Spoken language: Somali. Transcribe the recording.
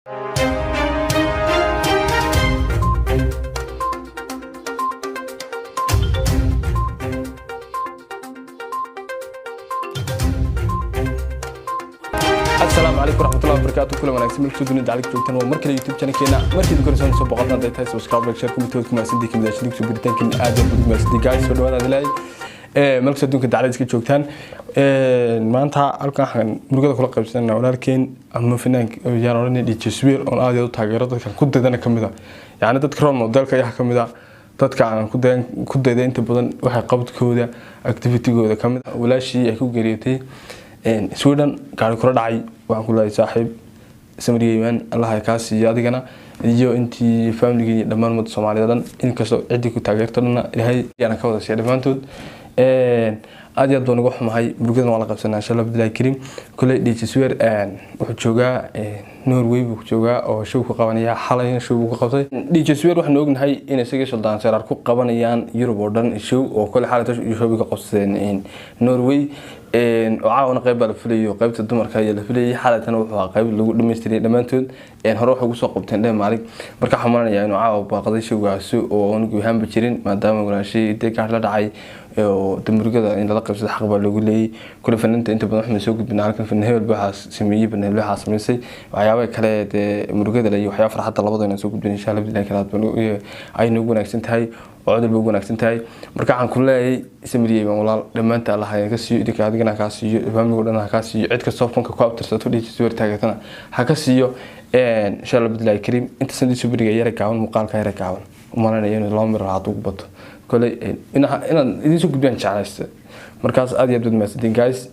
السلام عليكم ورحمة الله وبركاته. كل ما نكسب ملك سودوني دعلك جوتنا ومركز اليوتيوب channel كنا مركز كورسون سو بقطنا دايتا سبسكرايب شير كومنت كما سديك من داشليك سو بريتان كن ادم بدو سديك جايز سو dhawaada dalay ملك سودونك دعلك iska joogtaan maanta halkan waxaan murugada kula qaybsanaa walaalkeen ama finaanka yaan oranay DJswear oo aad u taageero dadka ku dadana kamid ah yaani dadka role modelka ayaa kamid ah dadka aan ku dayday inta badan waxa qabadkooda activity-gooda kamid ah walaashii ay ku geeriyay Sweden gaar kula dhacay waxaan ku leeyahay saaxiib Samariyeeman Allah ay ka siiyo adigana iyo intii family-gii dhamaan mud Soomaaliyeed in kasto cidii ku taageertana ilaahay yana ka wada sheegay dhamaantood aad iyo aad ugu xumahay burgadan wala qabsanaa insha Allah Abdullahi Karim kulay DJswear wuxuu joogaa Norway buu joogaa oo show ku qabanaya xalayna show ku qabtay DJswear waxaan ognahay in isaga Suldaan Saraar ku qabanayaan Europe oo dhan show oo kale xaalada show ka qabsadeen Norway oo caawna qayb la fuliyo qaybta dumarka ayaa la fuliyay xaaladana wuxuu qayb lagu dhameystiray dhamaantood hore waxa ugu soo qabteen Denmark marka xamaanaya inuu caaw baaqday showgaas oo aan guuhaan jirin maadaama walaashii deegaar la dhacay oo damurigada in la qabsado xaq baa lagu leeyay kula fanaanta inta badan waxay soo gudbinaa halkan fan hebel baa sameeyay baneel waxa sameysay waxyaabo kale ee murugada iyo waxyaabo farxadda labadana soo gudbin insha Allah billahi kala ay nagu wanaagsan tahay oo codol ugu wanaagsan tahay marka waxaan ku leeyahay Samariyeeman walaal dhamaanta Allah ay ka siiyo idinka adigana ka siiyo family-go dhan ka siiyo cid ka soo fanka ku abtirsato DJswear taageertana ha ka siiyo insha Allah Abdullahi Karim inta sanadii soo bariga yara gaawan muuqaalka yara gaawan umaanayay in loo mir raad ugu bato kale inaan idin soo gudbiyaan jeclaysta markaas aad iyo aad u mahadsantiin guys